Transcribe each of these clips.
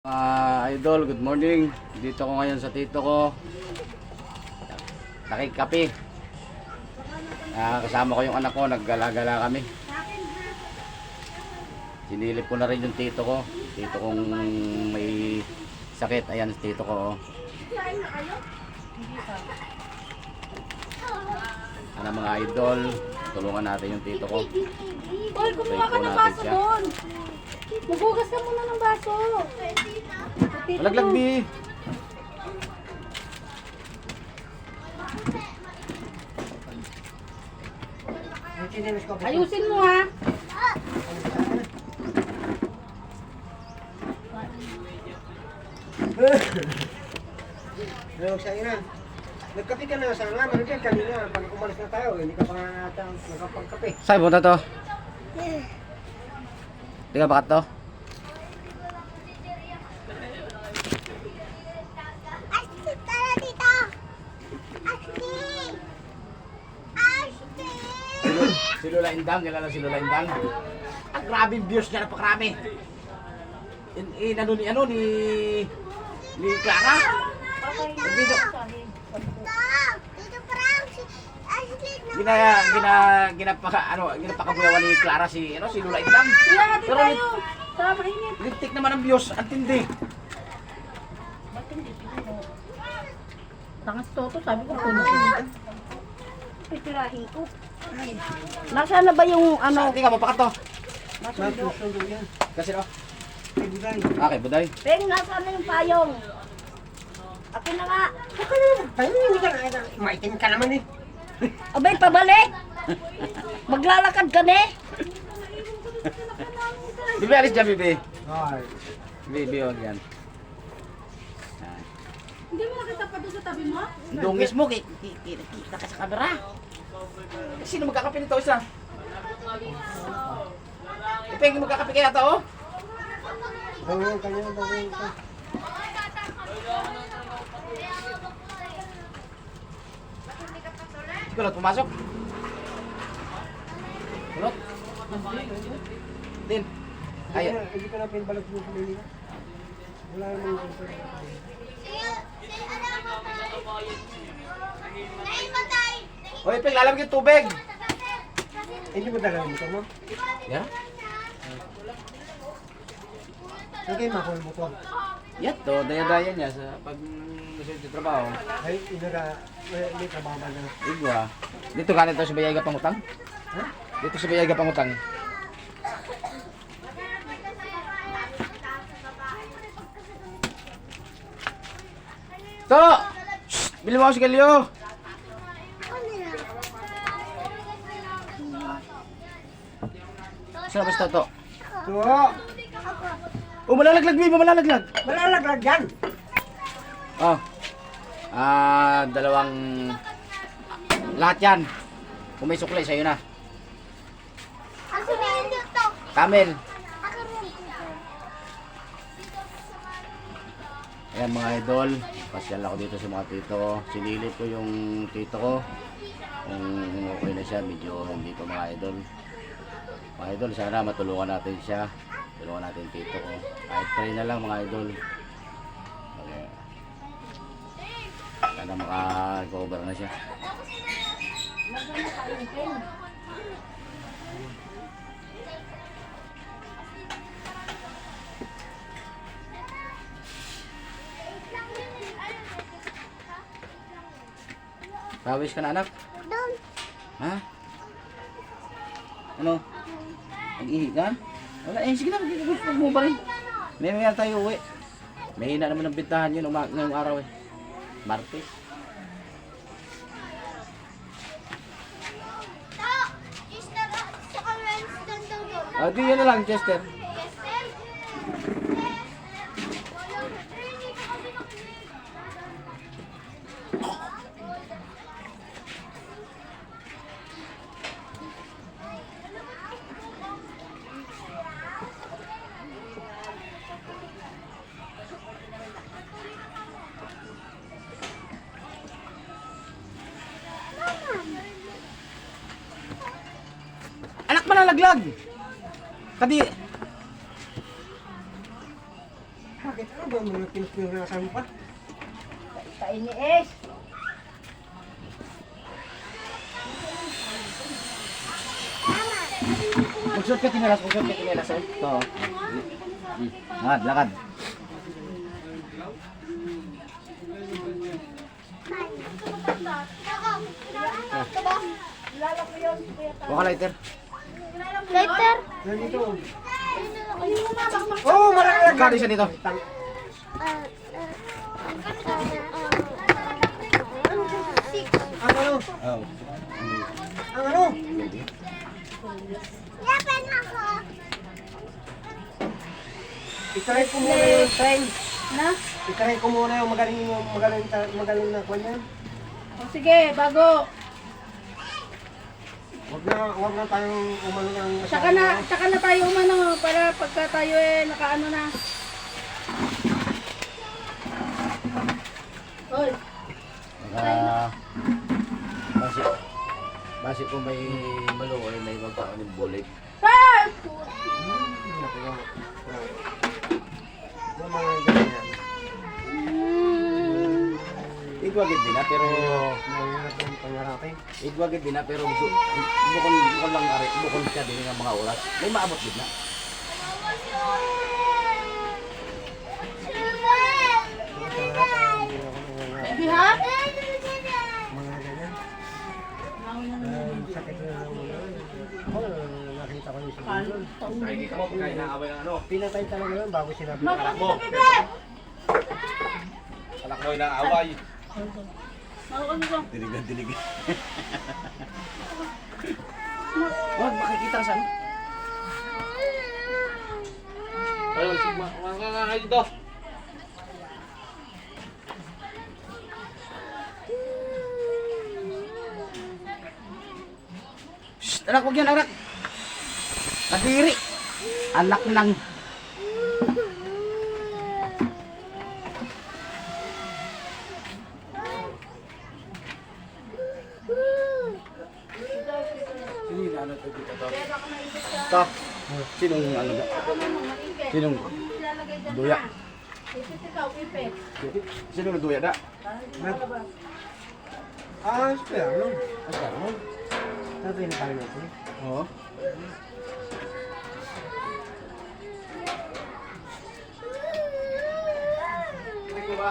Idol, good morning. Dito ko ngayon sa tito ko. Nakikape. Kasama ko yung anak ko, naggala-gala kami. Sinilip ko na rin yung tito ko. Tito kong may sakit. Ayan, tito ko. Ano mga idol, tulungan natin yung tito ko. Paul, kumuha ka ng baso doon. Maghugas ka muna ng baso. Malaglag, Bi. Ayusin mo ha. Nagkape ka na sa nga, managyan kanina, pag umalis na tayo, hindi ka pa nga nakapagkape. Saan punta to? Di ka bakat to? Si Lola Indang, kilala si Lola Indang. Ang grabe views niya, napakarami. Ni Clara. Nag-video. Ginapakabuyawan ni Clara si Lola Indang. Kaya natin Pero tayo. Sa mainit. lintik naman ang views, ang tindi. Tangas toto, sabi ko puno. Pitirahin ko. Nasaan na ba yung ano? Hindi ka mapakat to. Masusundo yan. Kasi no? Kay Buday. Okay, buday. Peng, nasaan na yung payong? Akin na nga. Tayo hindi ka na, maitim ka naman eh. Abay, pabalik. Maglalakad ka na eh. Bibi, alis dyan, Bibi. Ay. Bibi, huwag yan. Hindi mo nakita pa doon sa tabi mo? Dungis mo, kita ka sa camera. Sino magkakape nito isa? Ipeng, magkakape kaya ito, oh? Ganyan, ganyan. Hindi ko lang pumasok. Kulot. Din. Ay, Hindi ka na pinbalag mo sa Manila. Wala naman yung oy, Ipeng, lalamig yung tubig. Hindi mo dala mo ito mo? Yeah? Sige, makul mo to. Yan to, daya-daya niya sa pag gusto yung trabaho. Ay, hindi ka baba na. Igwa. Dito ka nito sa Bayaga Pangutang? Ha? Dito sa Bayaga Pangutang. To! Shhh! Bili mo ako sigalyo! Saan ba ito to? Tuwo! Oh, malalaglag, Bibi! Malalaglag! Malalaglag yan! Oh. Dalawang... Lahat yan. Kung may suklay, sa'yo na. Camel. Ayan mga idol. Pasyal ako dito sa mga tito ko. Sinilip ko yung tito ko. Kung okay na siya, medyo hindi pa mga idol. Mga idol, sana matulungan natin siya. Tulungan natin tito ko. Kahit pray na lang mga idol. Okay. Sana maka-recover na siya. Pawis ka na anak? Ha? Ano? Nag-ihi ka? Wala eh, sige na, huwag mo ba rin? May tayo uwi. Mahina naman ang bintahan yun ngayong araw eh. Martes. Di yan na lang, Chester. Anak malalaglag. Kadi. Bakit Ano ba mga pinagpinagasan mo pa? Kainiis. Magsuot ka tinalas, magsuot ka tinalas. Ito. Lakad, lakad. Buka lighter. Later. Nandito. Oh, marami Magkano siya dito? Ang ano? Oh. Ang ano? Itry ko muna yung train. Na? Itry ko muna yung magaling na kwan yan. O sige, bago. Wag na tayong umano ng Tsaka na tayo umano para pagka tayo nakaano na. Oy, Base kung may maluoy, may magkaon ng bulik. ah! Yung mga ganyan. Igwagid din na, pero Mahirap yung pangarapin. igwagid din na, pero bukol lang ari, bukol siya din ng mga oras. May maabot din na. Baby ha? Mga ganyan. Sakit na lang muna. Nakita ko yung siguro. Nakikita mo pagkain na away ng ano? Pinatay talaga yun bago sinabi ko. Makakas ka, bebe! Anak mo na away. Makakas ka. Diligan. Wag makikita sa ano? Ayun, sigma. Mga dito. Shh, anak, wag yan, anak. Kadiri. Anak ng... Sino yung ano to dito to? Ito. Sinong ano ba? Sinong duya? Ikaw, ipit. Sinong duya da? Ah, espera, no? Asa mo? Ano pinatay natin? Oo. Ito ba?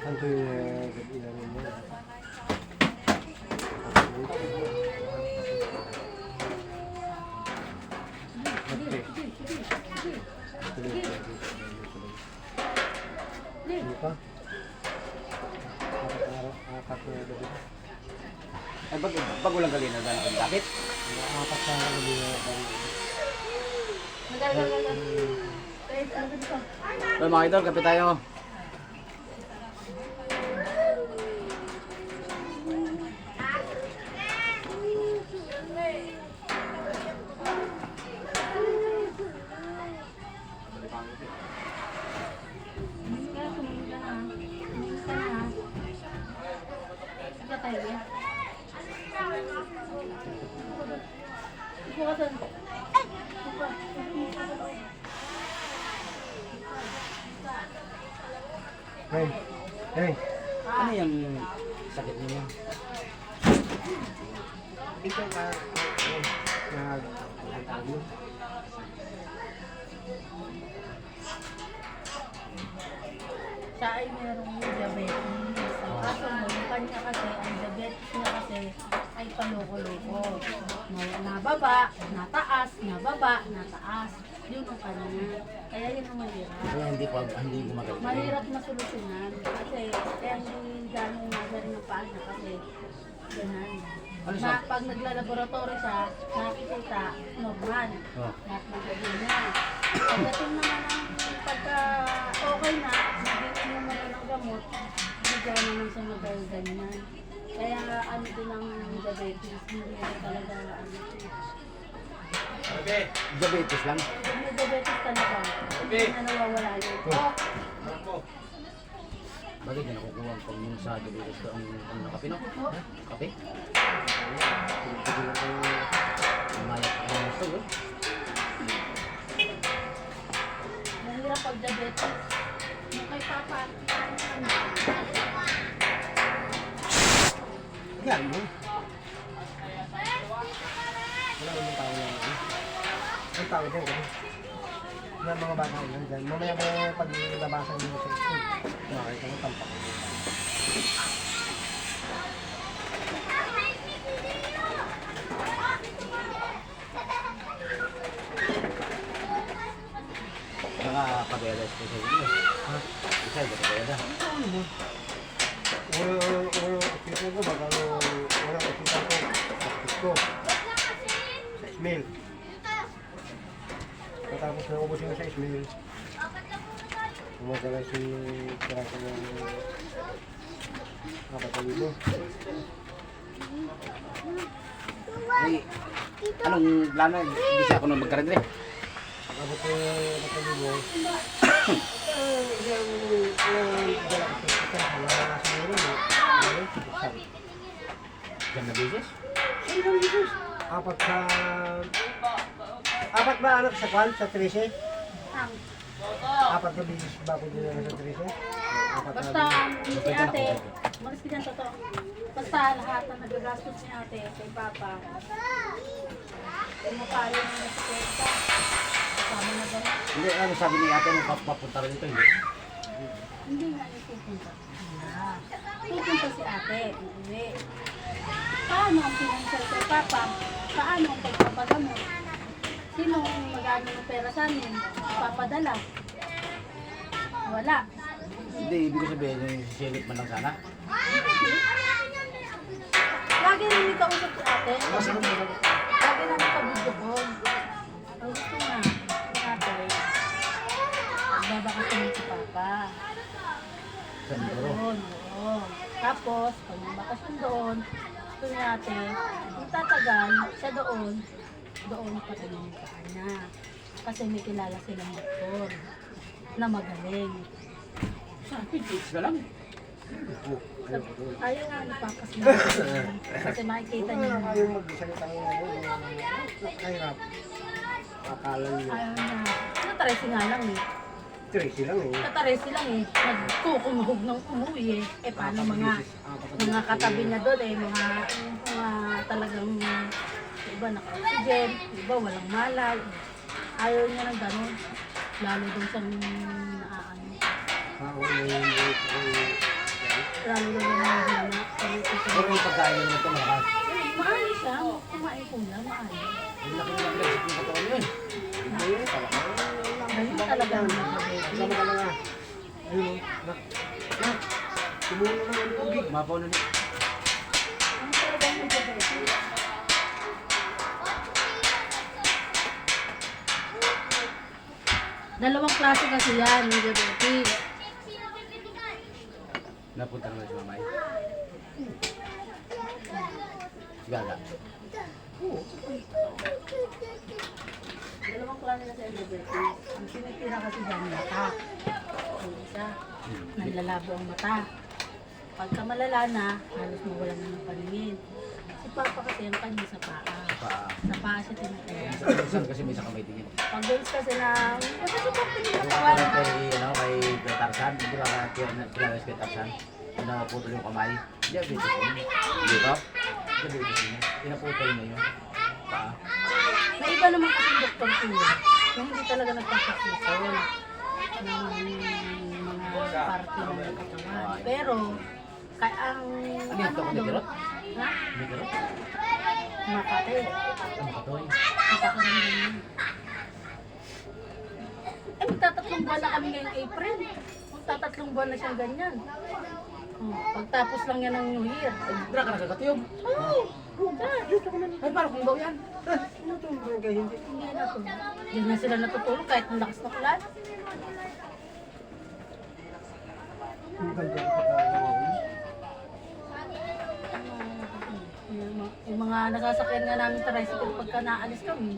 Ano yung ilalim mo? Ano pa? Apat na gabi. Ay, bago lang galina na ang dakit. Apat na gabi na Nagal. So, mga idol, kape tayo. Hey, Ano yung sakit niyo? ito ka nag-ano? Siya ay merong diabetes. Ang kaso mo, yung kanya kasi, ang diabetes niya kasi ay paloko-loko. Nababa, nataas, nababa, nataas. Yun ang kanya. Kaya yun ang mahirap. Kaya hindi gumagaling. Mahirap na solusyonan. Kasi kaya hindi gano'ng nagaling ng paa niya kasi ganun. Ano siya? Pag naglalaboratory siya, nakikita normal. Oh. Lahat ng gawin niya. Pagdating naman ng pagka okay na, nabigyan mo naman ng gamot, bigyan naman siya magaganyan. Kaya ano din ang diabetes, hindi na talaga ano. Okay. Diabetes lang. May diabetes talaga, hindi na nawawala yun. Oh, Anak mo. Bakit na nakukuha ang pang sa diabetes ko ang nakape no? Kape? Ang mayat ang Mahirap pag diabetes. Yung kay Papa. Yan mo. Wala namang tao na ano. Ang tao dyan, gano'n. Yung mga bata yun dyan. Mamaya mo pag labasan mo sa school. Nakakita mo tampak. Nakakabelas ko sa inyo. Ha? Isa, nakabela. Ulo, kita ko baka wala kita ko. Tapos ko. 6 mil. Katapos na ubos yung 6 mil. Umadala si Krasa ng 4,000. Ay, anong plano? Hindi siya ako nung magkaroon rin. Abot ko 4,000. Yung dala ko sa kita. Wala na sa meron. Diyan na business? Apat ba anak sa kwan? Sa 13? Ang Apat na bisis ba ko din sa 13? Apat na Basta si ate, malis ka dyan totoo. Basta lahat na nagagastos ni ate kay Papa. Pumapalo na sa kwenta. Kasama na ba? Hindi, ano sabi ni ate nung papunta rin ito, hindi. Hindi nga niya pupunta. Pupunta si ate, uuwi. Paano ang financial kay Papa? Paano ang pagpapagamot? Sino ang mag-ano ng pera sa amin? Papadala? Wala. Hindi, ibig ko sabihin, yung sisilip man lang sana. Lagi rin may kausap si ate. Lagi namin ka-video call. Ang gusto nga, si ate, magbabakasyon si Papa. Sa Mindoro. Doon, oo. Tapos, pag magbakasyon doon, gusto ni ate, itatagal siya doon patayin sa kanya. Kasi may kilala silang doktor na magaling. Sabi, tips ka lang. Ayaw nga napapasunod. Kasi makikita niyo. Wala kayong magsalita ngayon. Kahirap. Akala niyo. Ayaw na. Nataresi nga lang eh. 13 lang eh. Nataresi lang eh. Nagkukumhog ng umuwi eh. Eh paano mga katabi niya doon eh. Mga talagang iba naka-oxygen, iba walang malay. Ayaw niya ng gano'n. Lalo doon sa naaano. Lalo doon sa naaano. Pero yung pagkain naman ito, malakas. Maayos siya. Kumain ko lang. Maayos. Yung laki ng pinag-isip ng katawan yun. Ganyan talaga ang Sama ka na nga. Ayun o. Nak. Nak. Tumulong na ang tubig. Mapaw na niya. Ano talaga yung diabetes? Dalawang klase kasi yan, yung diabetes. Napunta naman si mamay. Gaga. Dalawang klase kasi yung diabetes. Ang sinitira kasi dyan, mata. Yung isa, nanlalabo ang mata. Pagka malala na, halos mawalan na ng paningin. Si Papa kasi ang kanya sa paa. Sa paa siya tinitira. Minsan kasi may sa kamay tingin. Pag girls kasi na, kasi support din yung Yung katawan. kay Tarzan, hindi ba kilala si Tarzan? Pinaputol yung kamay. Diabetes yun. Di ba? Diabetes yun. Pinaputol na yun. Paa. May iba naman kasi doktor ko yun, na hindi talaga nagpapakisol ng mga parte ng katawan. Pero, kaya ang Ano yung toko ni Kirot? Ha? Hindi Kirot? Makate. Ang katoy. Nakakaramdam yun. Eh, magtatatlong buwan na kami ngayong April. Magtatatlong buwan na siyang ganyan. Pagtapos lang yan ng New Year. Dra ka nagkakatiyog. Oo! Ay, parang kung daw yan. Natulong kayo hindi. Hindi na to. Hindi na sila natutulog kahit ang lakas ng ulan. Ang ganda ng pagkakataon. Yung mga nasasakyan nga namin tricycle pagka naalis kami.